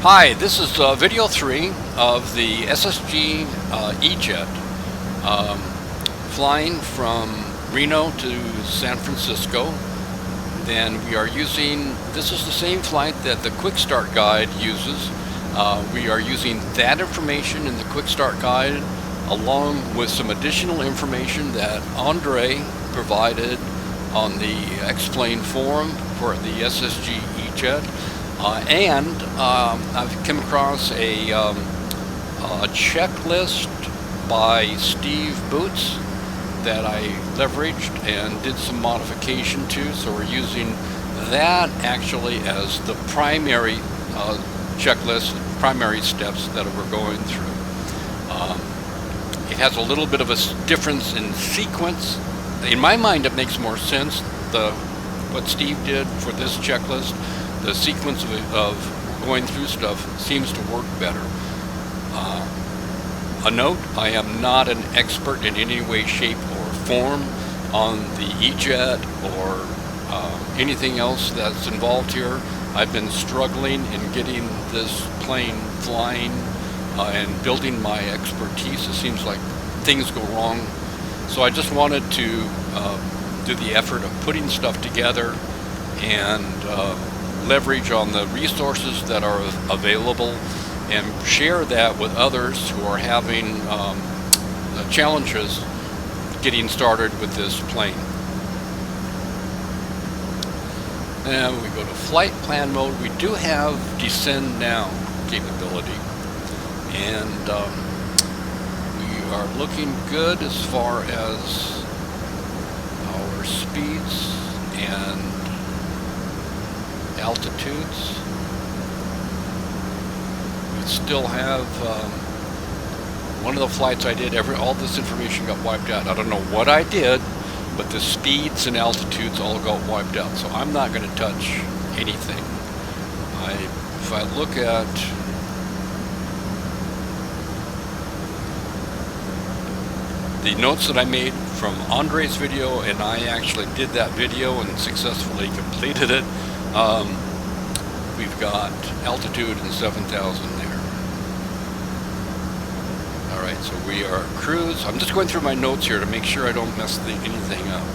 Hi, this is video 3 of the SSG E-Jet flying from Reno to San Francisco. Then we are using, this is the same flight that the Quick Start guide uses. We are using that information in the Quick Start guide along with some additional information that Andre provided on the Explain forum for the SSG E-Jet. I've come across a checklist by Steve Boots that I leveraged and did some modification to, so we're using that actually as the primary checklist, primary steps that we're going through. It has a little bit of a difference in sequence. In my mind, it makes more sense. What Steve did for this checklist, the sequence of going through stuff seems to work better. A note, I am not an expert in any way, shape, or form on the E-Jet or anything else that's involved here. I've been struggling in getting this plane flying and building my expertise. It seems like things go wrong. So I just wanted to do the effort of putting stuff together and leverage on the resources that are available and share that with others who are having challenges getting started with this plane. And we go to flight plan mode. We do have descend now capability, and we are looking good as far as our speeds and altitudes. We still have one of the flights I did, all this information got wiped out. I don't know what I did, but the speeds and altitudes all got wiped out, so I'm not going to touch anything. If I look at the notes that I made from Andre's video, and I actually did that video and successfully completed it, we've got altitude and 7,000 there. Alright, so we are cruise. I'm just going through my notes here to make sure I don't mess anything up.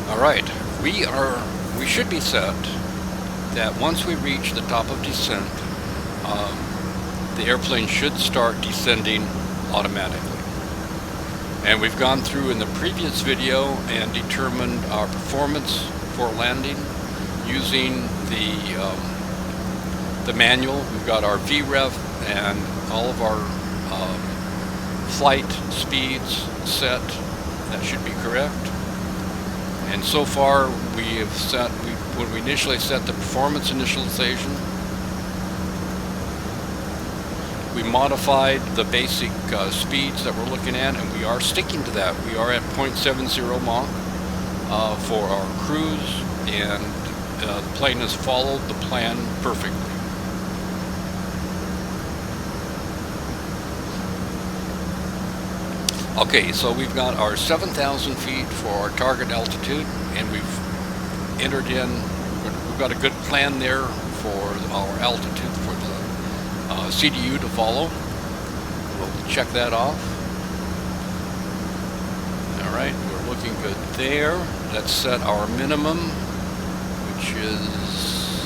Alright, we should be set that once we reach the top of descent, the airplane should start descending automatically. And we've gone through in the previous video and determined our performance for landing using the manual. We've got our VREF and all of our flight speeds set. That should be correct. And so far we have set, when we initially set the performance initialization, we modified the basic speeds that we're looking at, and we are sticking to that. We are at 0.70 Mach for our cruise, and the plane has followed the plan perfectly. Okay, so we've got our 7,000 feet for our target altitude, and we've entered in, we've got a good plan there for our altitude for the CDU to follow. We'll check that off. Alright, we're looking good there. Let's set our minimum, which is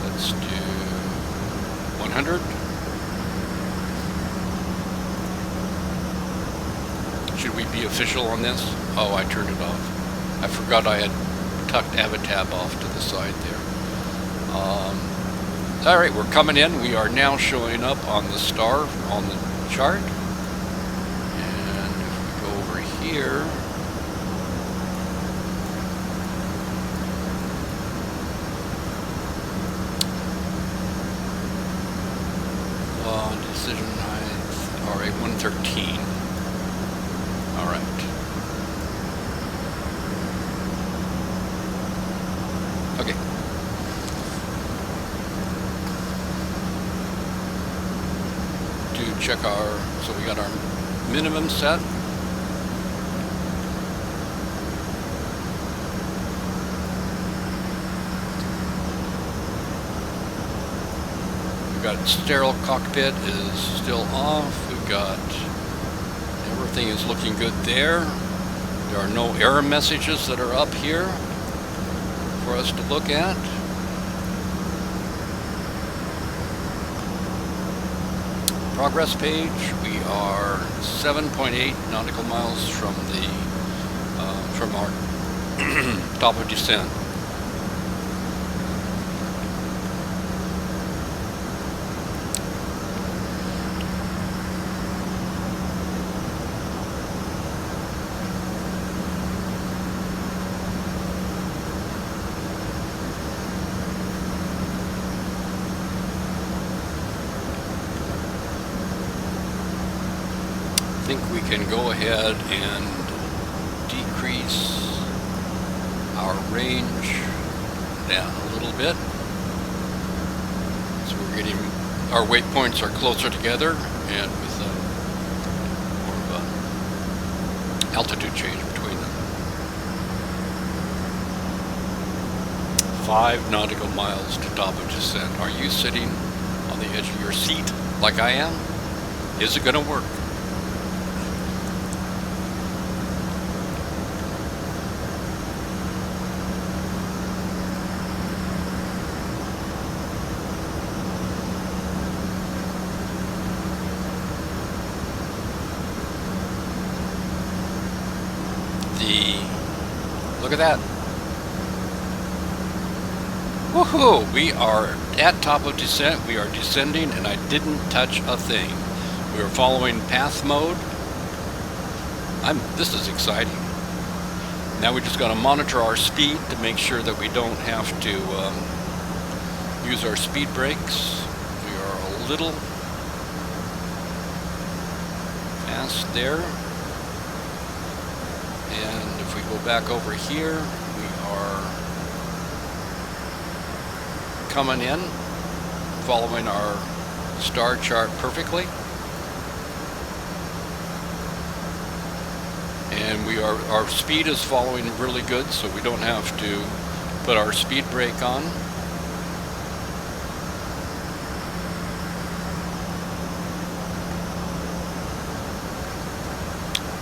let's do 100. Should we be official on this? Oh, I turned it off. I forgot I had tucked Avatab off to the side there. Alright, we're coming in. We are now showing up on the star on the chart. And if we go over here, Decision height, RA 113. All right. Okay. To check so we got our minimum set. We've got sterile cockpit is still off. We've got everything is looking good there. There are no error messages that are up here for us to look at. Progress page, we are 7.8 nautical miles from our top of descent. I think we can go ahead and decrease our range down a little bit. So we're getting, our waypoints are closer together and with more of an altitude change between them. 5 nautical miles to top of descent. Are you sitting on the edge of your seat like I am? Is it going to work? Look at that. Woohoo! We are at top of descent. We are descending and I didn't touch a thing. We are following path mode. This is exciting. Now we just got to monitor our speed to make sure that we don't have to use our speed brakes. We are a little fast there. And if we go back over here, we are coming in, following our star chart perfectly. And our speed is following really good, so we don't have to put our speed brake on.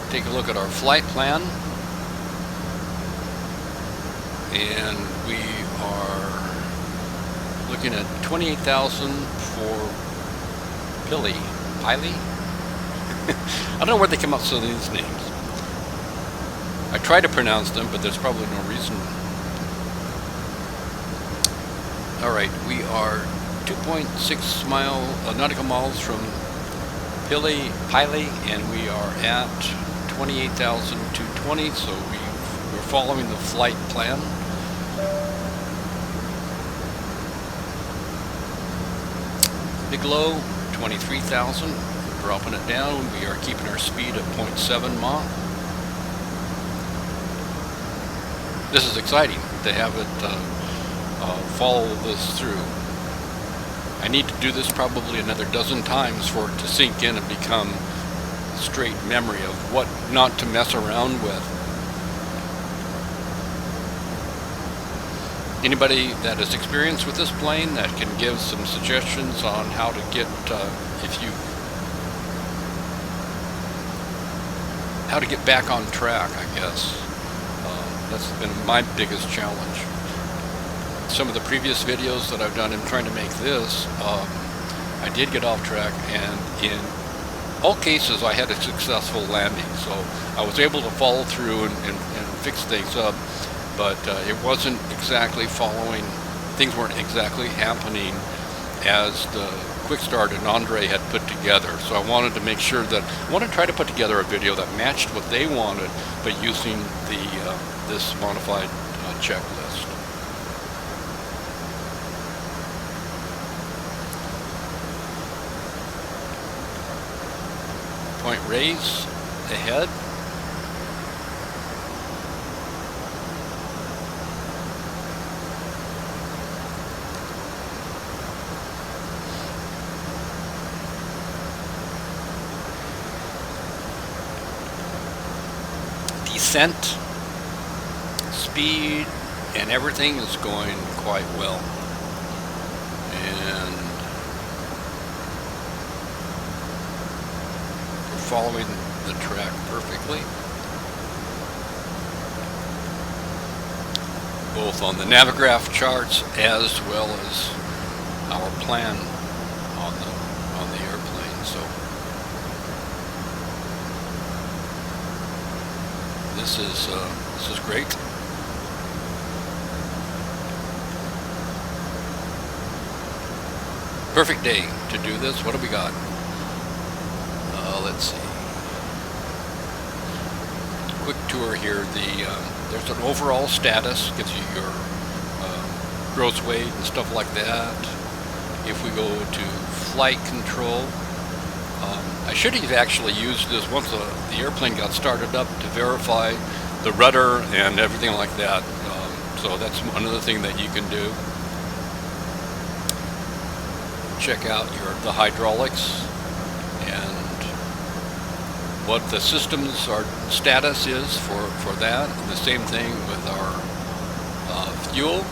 Take a look at our flight plan. And we are looking at 28,000 for Pili. I don't know where they come up with some of these names. I try to pronounce them, but there's probably no reason. Alright, we are 2.6 nautical miles from Pili, and we are at 28,220, so we're following the flight plan. Bigelow, 23,000, dropping it down. We are keeping our speed at 0.7 Mach. This is exciting to have it follow this through. I need to do this probably another dozen times for it to sink in and become straight memory of what not to mess around with. Anybody that is experienced with this plane that can give some suggestions on how to get how to get back on track, I guess. That's been my biggest challenge. Some of the previous videos that I've done in trying to make this, I did get off track, and in all cases I had a successful landing, so I was able to follow through and fix things up, but it wasn't exactly following, things weren't exactly happening as the Quick Start and Andre had put together. So I wanted to make sure that, I want to try to put together a video that matched what they wanted, but using this modified checklist. point raise ahead. Descent, speed, and everything is going quite well. And we're following the track perfectly, both on the Navigraph charts as well as our plan on the airplane. So this is great. Perfect day to do this. What do we got? Let's see. Quick tour here. There's an overall status, gives you your gross weight and stuff like that. If we go to flight control, I should have actually used this once the airplane got started up to verify the rudder and everything like that. So that's another thing that you can do. Check out the hydraulics and what the system's status is for that. The same thing with our fuel.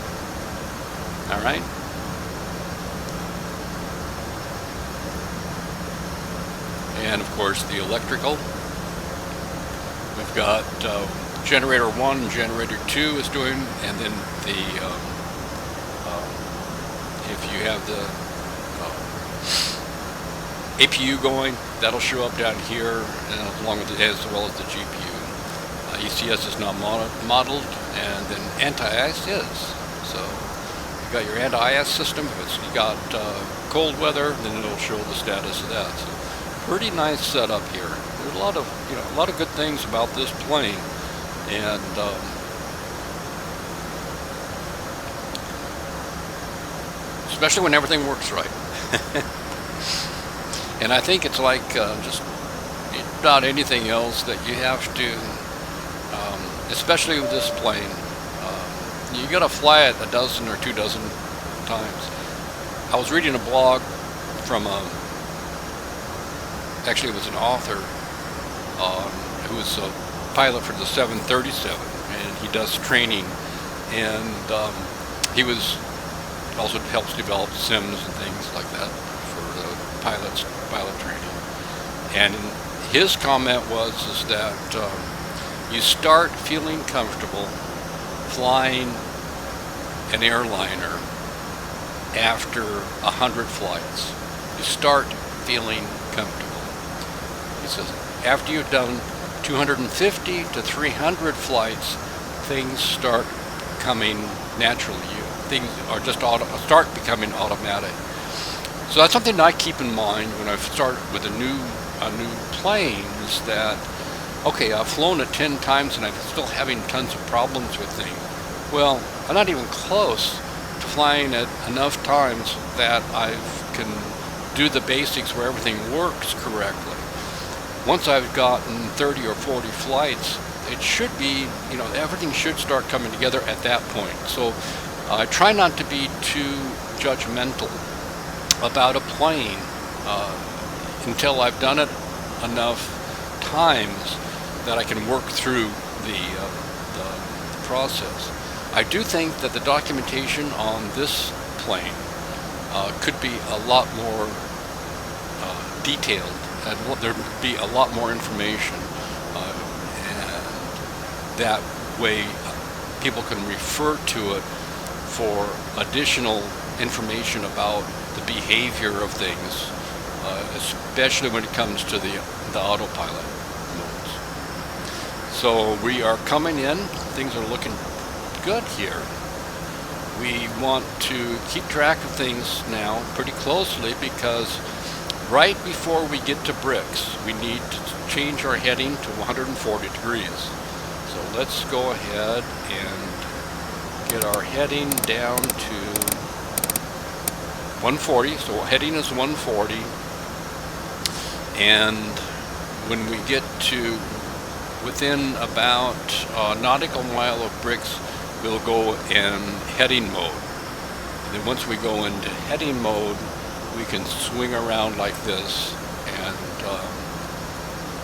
All right. And of course the electrical. We've got generator 1, generator 2 is doing, and then if you have the APU going, that'll show up down here, and along with as well as the GPU. ECS is not modeled, and then anti-ice is. So you got your anti-ice system. If you got cold weather, then it'll show the status of that. So pretty nice setup here. There's a lot of good things about this plane, and especially when everything works right. And I think it's like just about anything else that you have to, especially with this plane, you got to fly it a dozen or 2 dozen times. I was reading a blog from actually it was an author who was a pilot for the 737, and he does training, and he also helps develop sims and things like that for the pilot training. And his comment was that you start feeling comfortable flying an airliner after 100 flights. You start feeling comfortable. He says after you've done 250 to 300 flights, things start coming naturally. Things are just start becoming automatic. So that's something I keep in mind when I start with a new plane, is that, okay, I've flown it 10 times and I'm still having tons of problems with things. Well, I'm not even close to flying it enough times that I can do the basics where everything works correctly. Once I've gotten 30 or 40 flights, it should be, everything should start coming together at that point. So I try not to be too judgmental about a plane until I've done it enough times that I can work through the process. I do think that the documentation on this plane could be a lot more detailed, and there would be a lot more information, and that way people can refer to it for additional information about the behavior of things, especially when it comes to the autopilot modes. So we are coming in, things are looking good here. We want to keep track of things now pretty closely, because right before we get to bricks, we need to change our heading to 140 degrees. So let's go ahead and get our heading down to 140, so heading is 140, and when we get to within about a nautical mile of bricks, we'll go in heading mode. And then once we go into heading mode, we can swing around like this and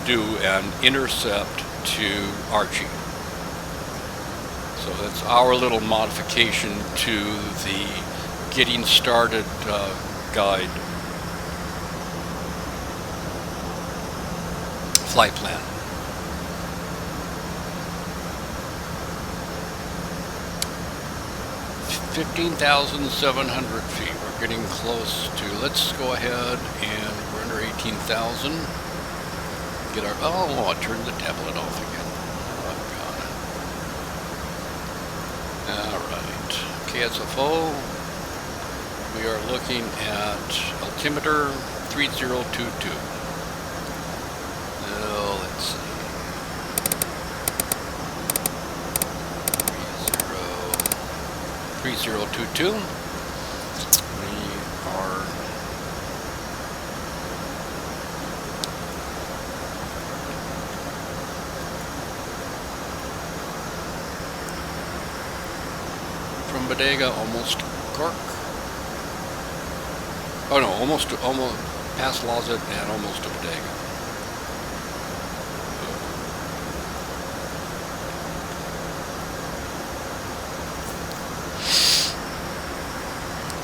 do an intercept to Archie. So that's our little modification to the getting started guide flight plan. $15,700 feet. We're getting close to, let's go ahead and we're under 18,000. Get our, oh, I turned the tablet off again. Oh, God. All right. KSFO. We are looking at altimeter 3022. Let's see. 3022. We are from Bodega, almost Cork. Oh no, almost past Lozette and almost to Bodega.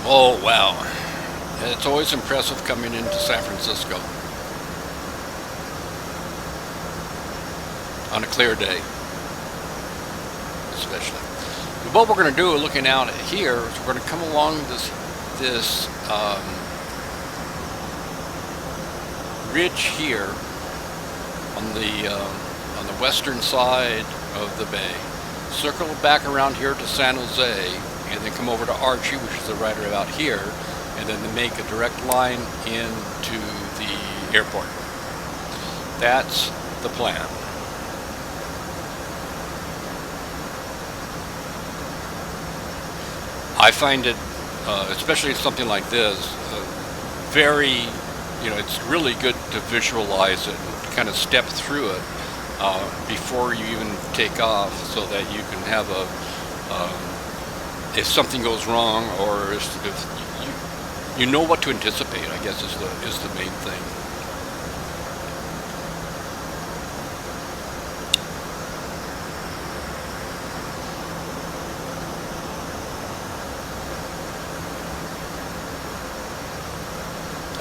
Oh, wow. It's always impressive coming into San Francisco on a clear day, especially. What we're going to do, looking out here, is we're going to come along this ridge here on the western side of the bay, circle back around here to San Jose, and then come over to Archie, which is right about here, and then make a direct line into the airport. That's the plan. I find it, especially something like this, very, it's really good to visualize it and kind of step through it before you even take off, so that you can have if something goes wrong, or if you know what to anticipate, I guess is the main thing.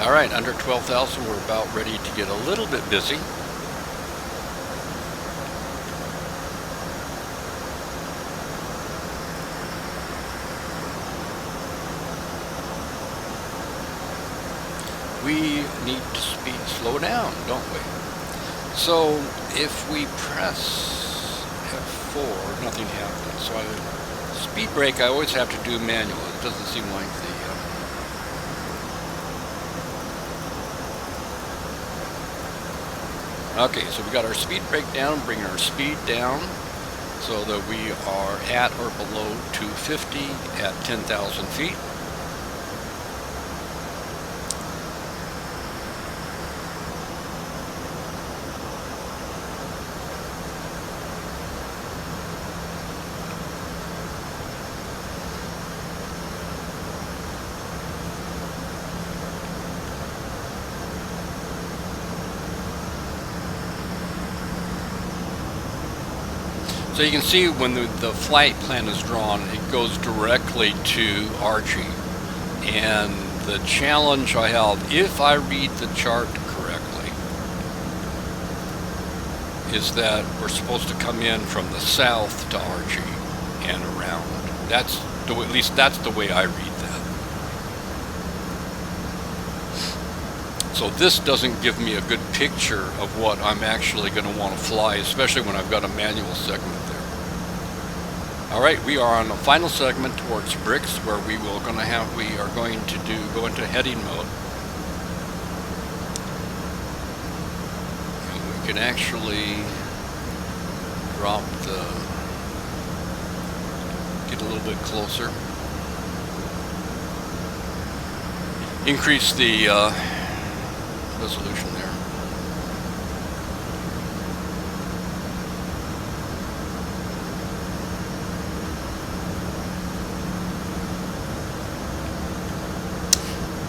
All right, under 12,000, we're about ready to get a little bit busy. We need to slow down, don't we? So if we press F4, nothing happens. So speed brake, I always have to do manual. It doesn't seem like Okay, so we got our speed brake down, bring our speed down so that we are at or below 250 at 10,000 feet. So you can see when the flight plan is drawn, it goes directly to Archie. And the challenge I have, if I read the chart correctly, is that we're supposed to come in from the south to Archie and around. At least that's the way I read that. So this doesn't give me a good picture of what I'm actually going to want to fly, especially when I've got a manual segment there. All right, we are on the final segment towards bricks, where we are going to go into heading mode. And we can actually get a little bit closer. Increase the resolution there.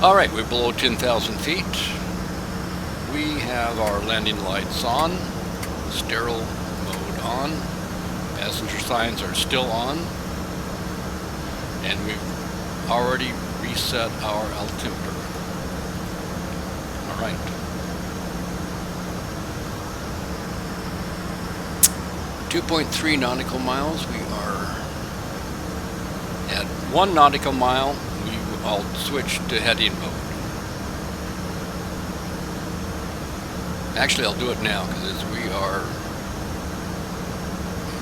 All right, we're below 10,000 feet. We have our landing lights on, sterile mode on, passenger signs are still on, and we've already reset our altimeter. All right. .3 nautical miles. We are at 1 nautical mile. I'll switch to heading mode. Actually, I'll do it now because as we are,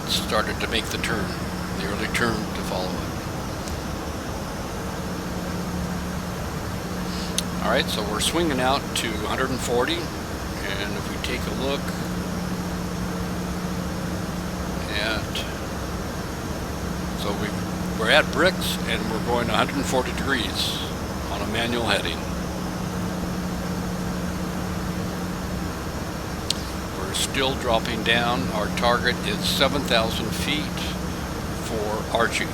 it started to make the turn, the early turn to follow it. All right, so we're swinging out to 140, and if we take a look at, so we're at bricks and we're going 140 degrees on a manual heading. We're still dropping down. Our target is 7,000 feet for arching.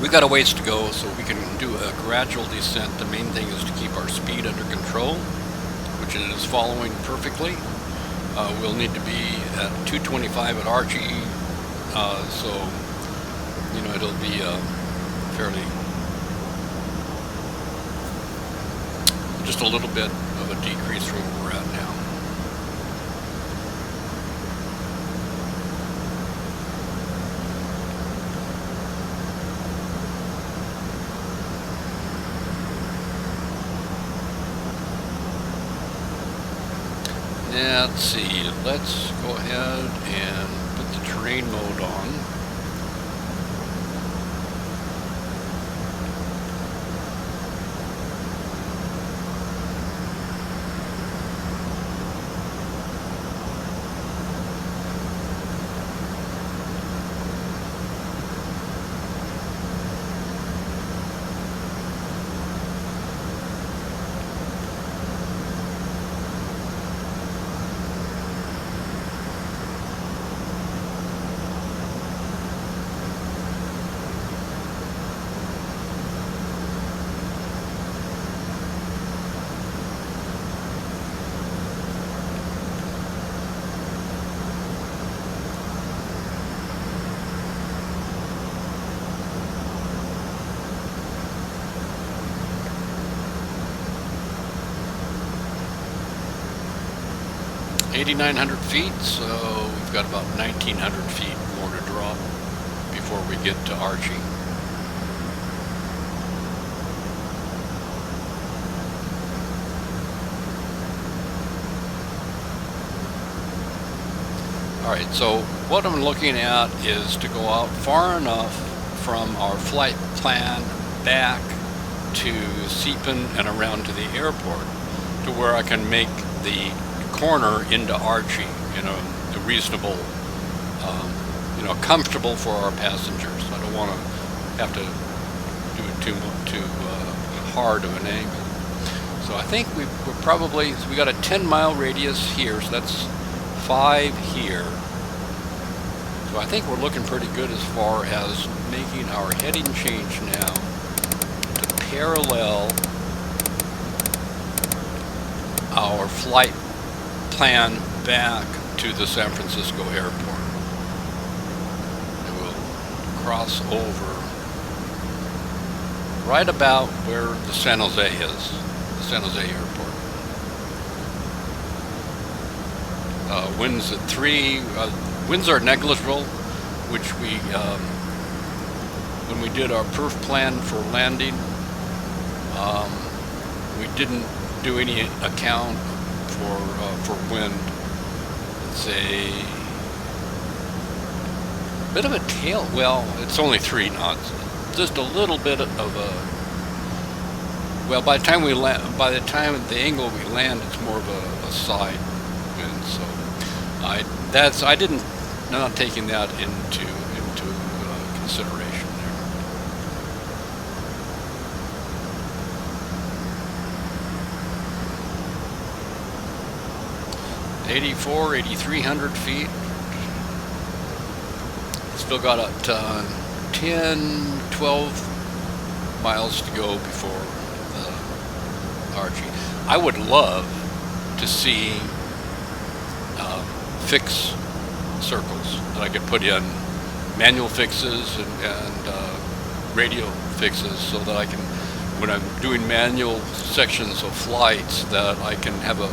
We've got a ways to go, so we can do a gradual descent. The main thing is to keep our speed under control, which it is following perfectly. We'll need to be at 225 at RGE, so you know it'll be fairly, just a little bit of a decrease from where we're at now. Let's see, let's go ahead and put the terrain mode on. .900 feet, so we've got about 1,900 feet more to drop before we get to Archie. Alright, so what I'm looking at is to go out far enough from our flight plan back to Seapen and around to the airport to where I can make the corner into Archie in a reasonable, comfortable for our passengers. I don't want to have to do it too hard of an angle. So I think we got a 10-mile radius here, so that's 5 here. So I think we're looking pretty good as far as making our heading change now to parallel our flight plan back to the San Francisco airport. And we'll cross over right about where the San Jose is, the San Jose airport. Winds at 3. Winds are negligible, which when we did our proof plan for landing, we didn't do any account for wind. It's a bit of a tail. Well, it's only 3 knots. Just a little bit of a. Well, by the time the angle we land, it's more of a side wind. So I didn't not taking that into consideration there. 8,300 feet. Still got 10, 12 miles to go before the Archie. I would love to see fix circles that I could put in, manual fixes and radio fixes, so that I can, when I'm doing manual sections of flights, that I can have a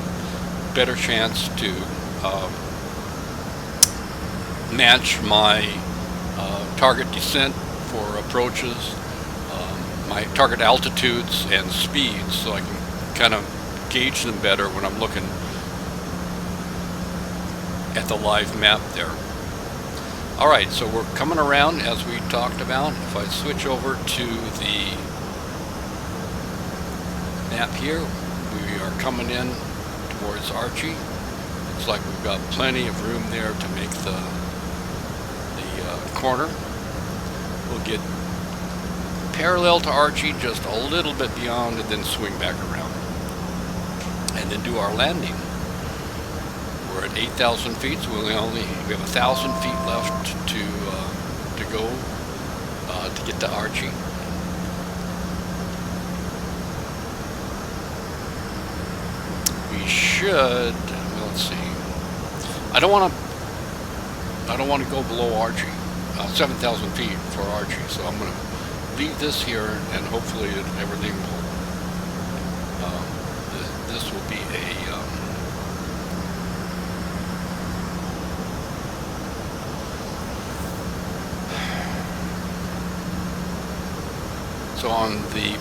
better chance to match my target descent for approaches, my target altitudes and speeds, so I can kind of gauge them better when I'm looking at the live map there. Alright, so we're coming around as we talked about. If I switch over to the map here, we are coming in towards Archie. Looks like we've got plenty of room there to make the corner. We'll get parallel to Archie, just a little bit beyond, and then swing back around. And then do our landing. We're at 8,000 feet, so we have 1,000 feet left to go to get to Archie. We should. Well, let's see. I don't want to go below Archie, 7,000 feet for Archie. So I'm going to leave this here, and hopefully everything will. This will be a. So on the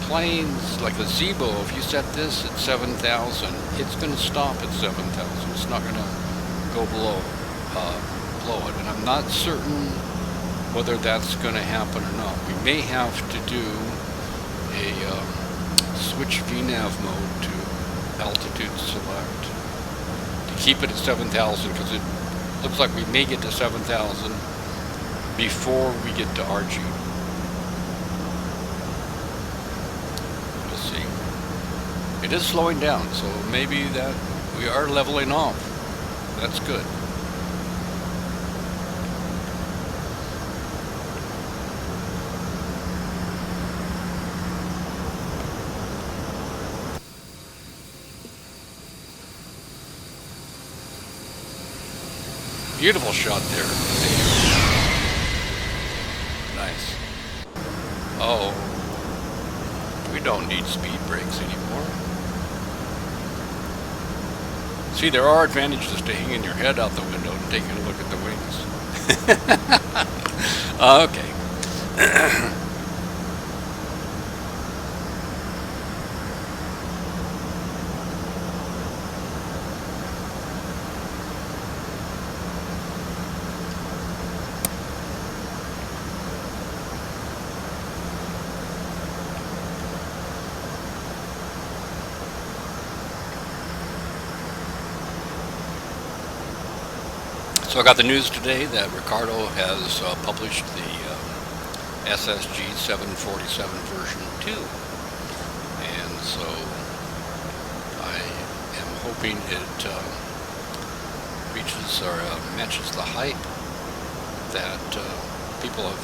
planes, like the Zebo, if you set this at 7,000, it's going to stop at 7,000. It's not going to go below it. And I'm not certain whether that's going to happen or not. We may have to do a switch VNAV mode to altitude select to keep it at 7,000, because it looks like we may get to 7,000 before we get to Archie. We'll see. It is slowing down, so maybe that we are leveling off. That's good. Beautiful shot there. Nice. Oh, we don't need speed brakes anymore. See, there are advantages to hanging your head out the window and taking a look at the wings. Okay. So I got the news today that Ricardo has published the SSG 747 version 2, and so I am hoping it reaches or matches the hype that people have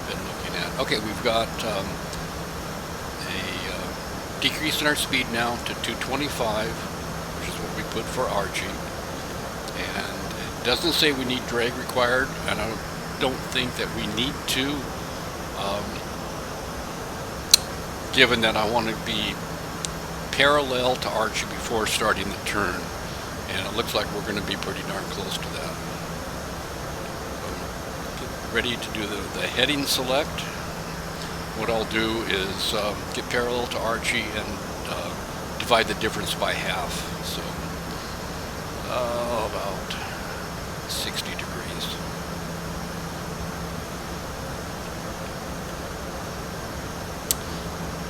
been looking at. Okay, we've got a decrease in our speed now to 225, which is what we put for Archie, and doesn't say we need drag required, and I don't think that we need to, given that I want to be parallel to Archie before starting the turn, and it looks like we're going to be pretty darn close to that. Get ready to do the heading select. What I'll do is get parallel to Archie and divide the difference by half, so about 60 degrees.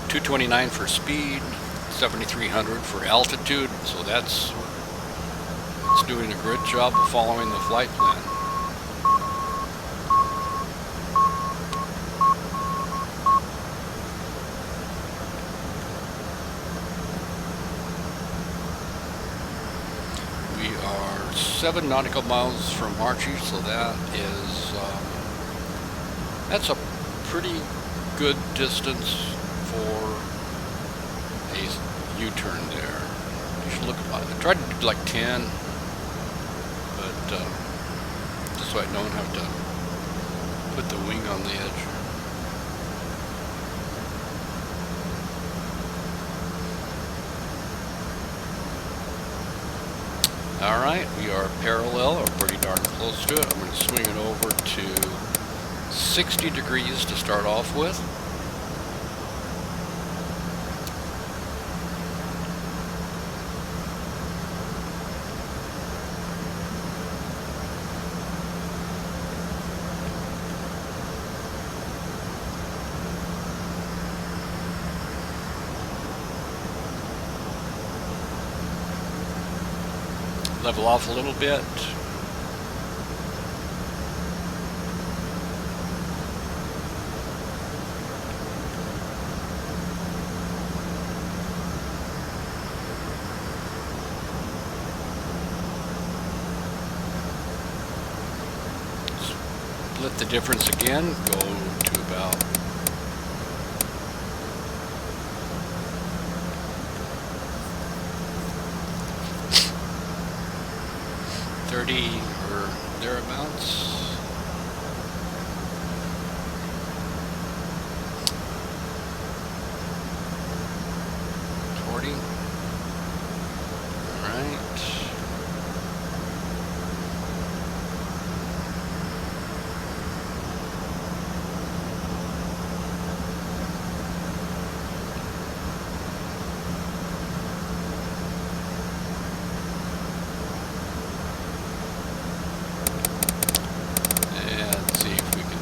$229 for speed, 7,300 for altitude, so it's doing a good job of following the flight plan. We are 7 nautical miles from Archie, so that's a pretty good distance for a U-turn there. You should look at it. I tried to do like 10, but just so I don't have to put the wing on the edge. Alright, we are parallel, or pretty darn close to it. I'm going to swing it over to 60 degrees to start off with. Level off a little bit. Split the difference again, go to about 30 or thereabouts.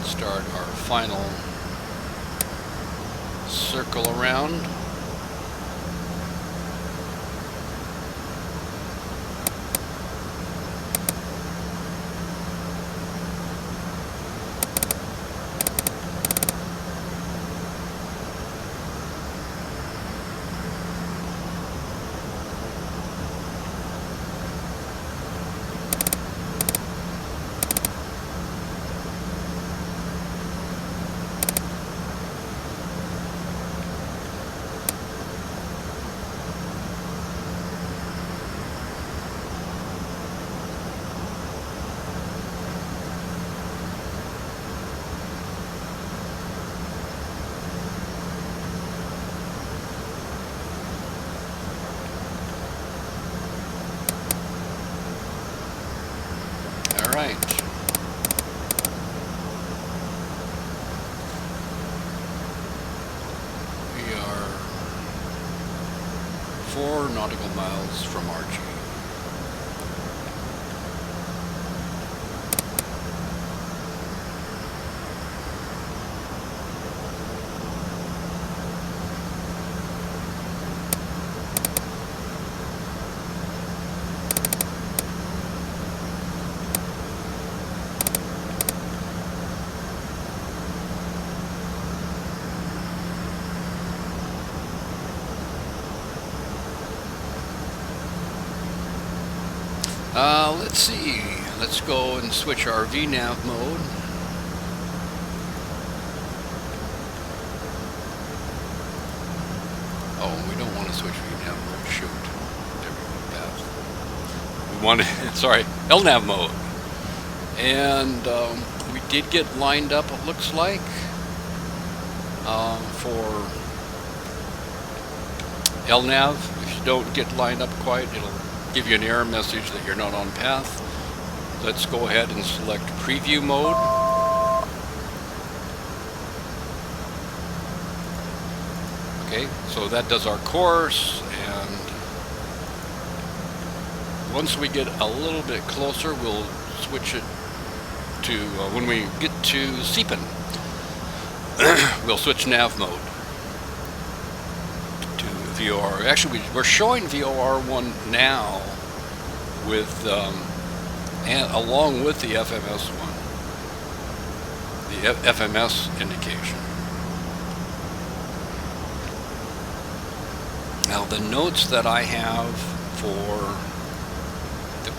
Start our final circle around. Right. We are 4 nautical miles from Archie. Let's see. Let's go and switch our VNav mode. Oh, we don't want to switch VNav mode. Shoot. We want to, sorry, LNav mode. And we did get lined up, it looks like, for LNav. If you don't get lined up quite, it'll give you an error message that you're not on path. Let's go ahead and select preview mode. Okay, so that does our course, and once we get a little bit closer, we'll switch it to, when we get to Seepin, we'll switch nav mode to VOR. Actually, we're showing VOR1 now with, and along with the FMS one, the FMS indication. Now the notes that I have for the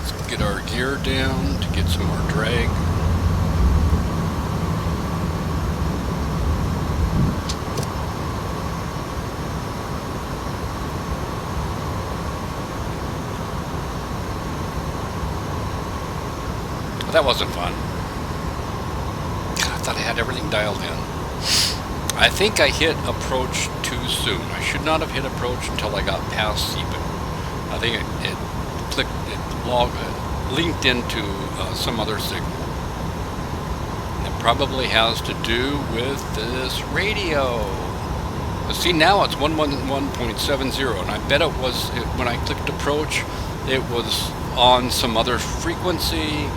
Let's get our gear down to get some more drag. That wasn't fun. God, I thought I had everything dialed in. I think I hit approach too soon. I should not have hit approach until I got past Seepin. I think it linked into some other signal. It probably has to do with this radio. But see, now it's 111.70, and I bet it was, when I clicked approach, it was on some other frequency.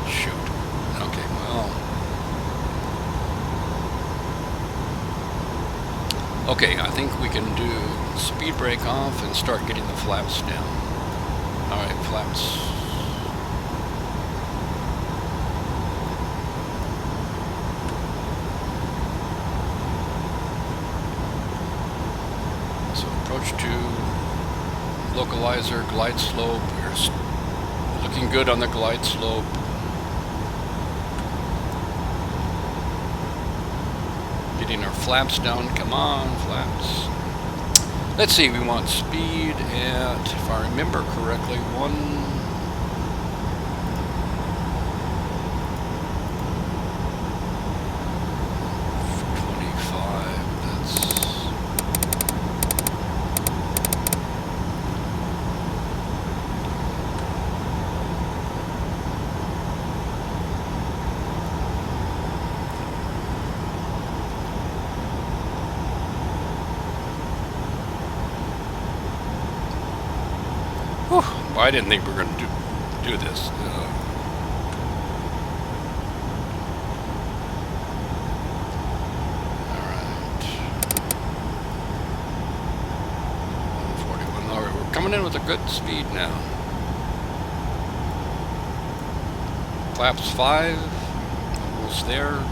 Shoot. Okay, well. Okay, I think we can do speed brake off and start getting the flaps down. Alright, flaps. So approach to localizer, glide slope. We're looking good on the glide slope. Getting our flaps down. Come on, flaps. Let's see, we want speed at, if I remember correctly, 125. That's I didn't think we were going to do this. Alright. 141. Alright, we're coming in with a good speed now. Flaps 5. Almost there.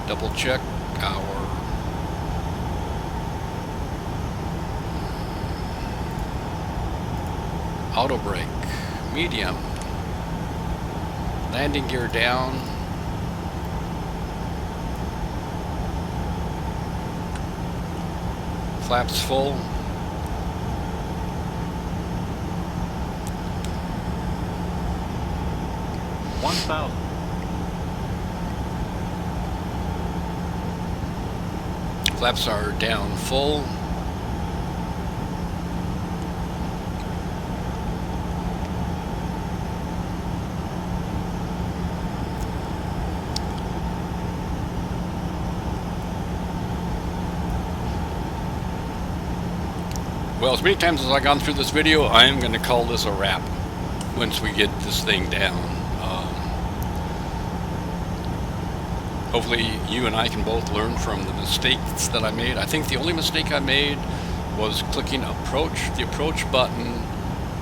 Double check our auto brake, medium, landing gear down, flaps full, $1,000. Flaps are down full. Well, as many times as I've gone through this video, I am going to call this a wrap once we get this thing down. Hopefully you and I can both learn from the mistakes that I made. I think the only mistake I made was clicking the approach button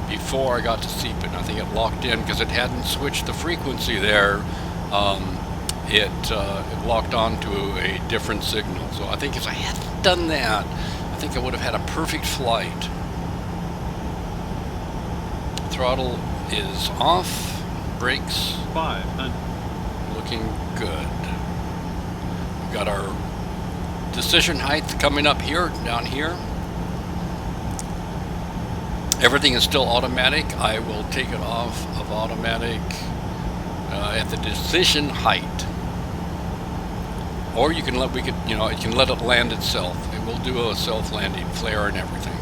before I got to Seepin. I think it locked in because it hadn't switched the frequency there. It locked on to a different signal. So I think if I hadn't done that, I think I would have had a perfect flight. Throttle is off. Brakes 500. Looking good. We've got our decision height coming up here, down here. Everything is still automatic. I will take it off of automatic at the decision height. Or you can let, it can let it land itself. It will do a self-landing, flare and everything.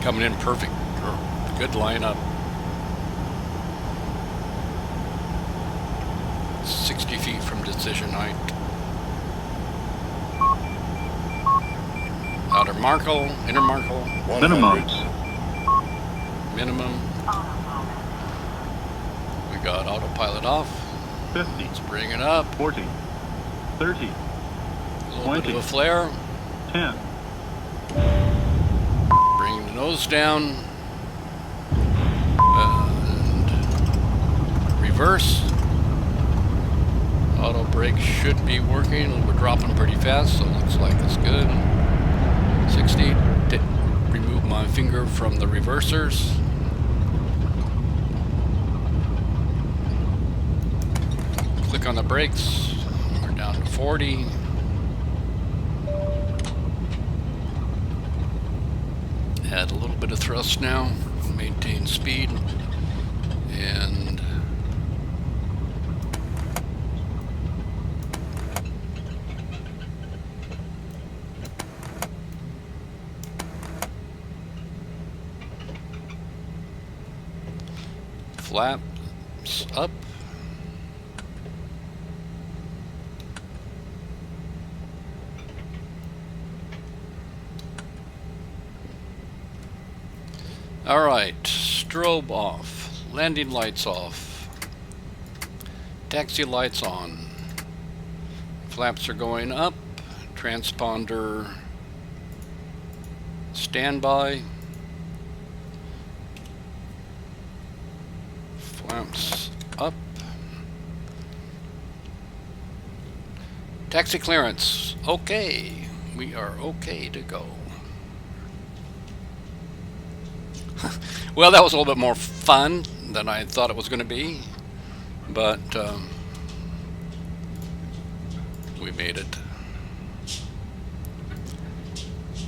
Coming in perfect, good lineup. 60 feet from decision height. Outer Markle, inner Markle. Minimum. Minimum. We got autopilot off. 50. Let's bring it up. 40. 30. A little 20. bit of a flare. 10. Bring the nose down. And reverse. brakes should be working. We're dropping pretty fast, so it looks like it's good. 60. Did remove my finger from the reversers. Click on the brakes. We're down to 40. Add a little bit of thrust now. Maintain speed. And flaps up. All right, strobe off, landing lights off, taxi lights on, flaps are going up, transponder standby, flaps up, taxi clearance, okay, we are okay to go. Well, that was a little bit more fun than I thought it was going to be, but we made it.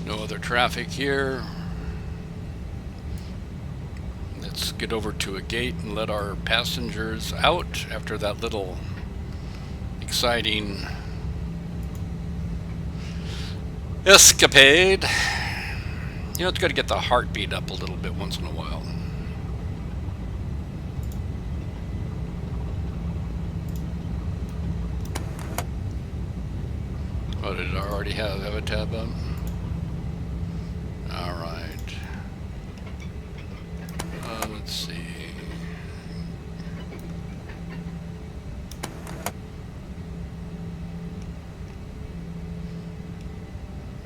No other traffic here. Let's get over to a gate and let our passengers out after that little exciting escapade. You know, it's got to get the heartbeat up a little bit once in a while. Oh, did I already have a tab up? All right. Let's see.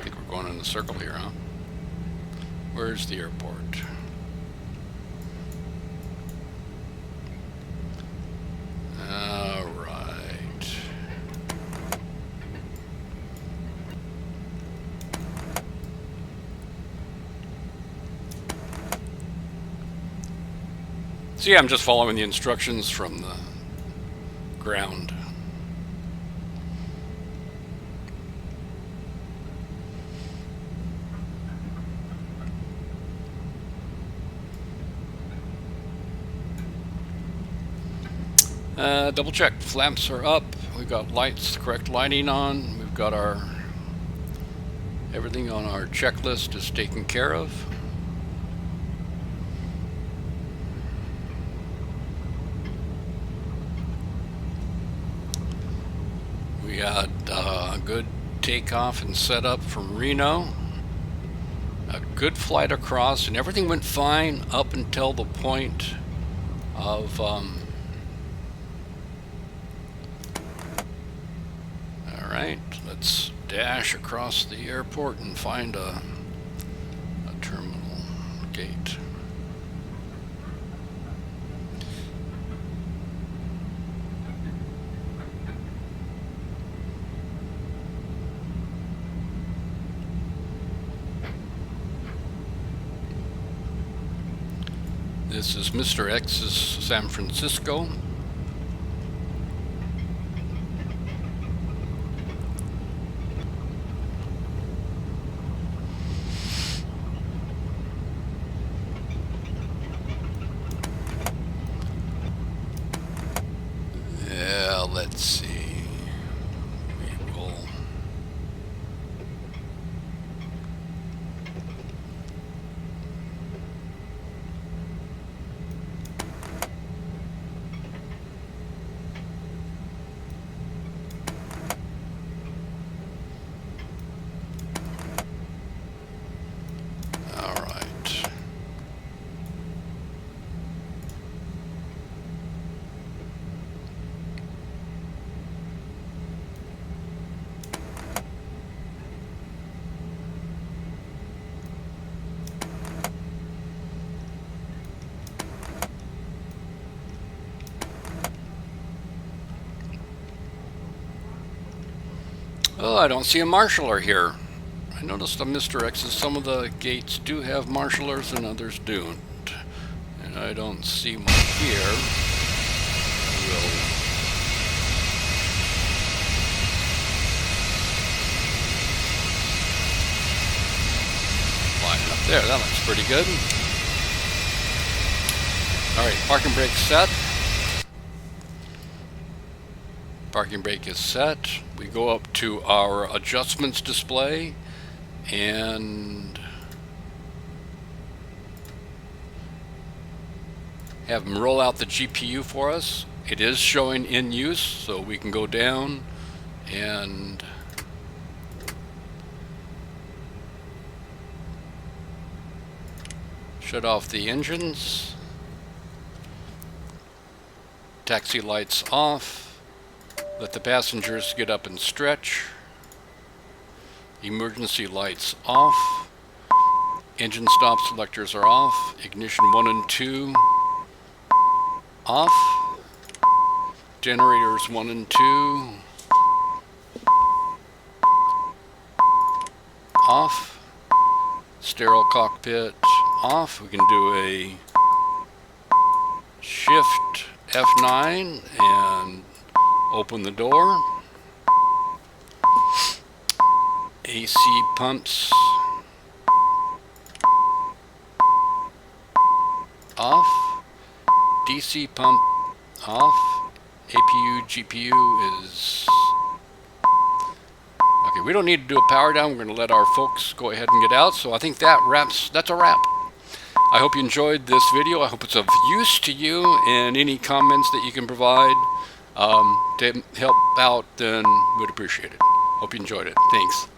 I think we're going in a circle here, huh? Where's the airport? All right. So yeah, I'm just following the instructions from the ground. Double check, flaps are up, we've got lights, correct lighting on, we've got our, everything on our checklist is taken care of. We had a good takeoff and setup from Reno, a good flight across, and everything went fine up until the point of Alright, let's dash across the airport and find a terminal gate. This is Mr. X's San Francisco. Let's see. We will. All right. Oh, I don't see a marshaller here. I noticed on Mr. X's some of the gates do have marshallers and others don't. And I don't see one here. I will line it up there. That looks pretty good. Alright, parking brake set. Parking brake is set. We go up to our adjustments display and have them roll out the GPU for us. It is showing in use, so we can go down and shut off the engines. Taxi lights off. Let the passengers get up and stretch. Emergency lights off. Engine stop selectors are off. Ignition 1 and 2 off. Generators 1 and 2 off. Sterile cockpit off. We can do a shift F9 and open the door. AC pumps off. DC pump off. APU, GPU is... Okay, we don't need to do a power down. We're going to let our folks go ahead and get out. So I think that's a wrap. I hope you enjoyed this video. I hope it's of use to you, and any comments that you can provide to help out, then we'd appreciate it. Hope you enjoyed it. Thanks.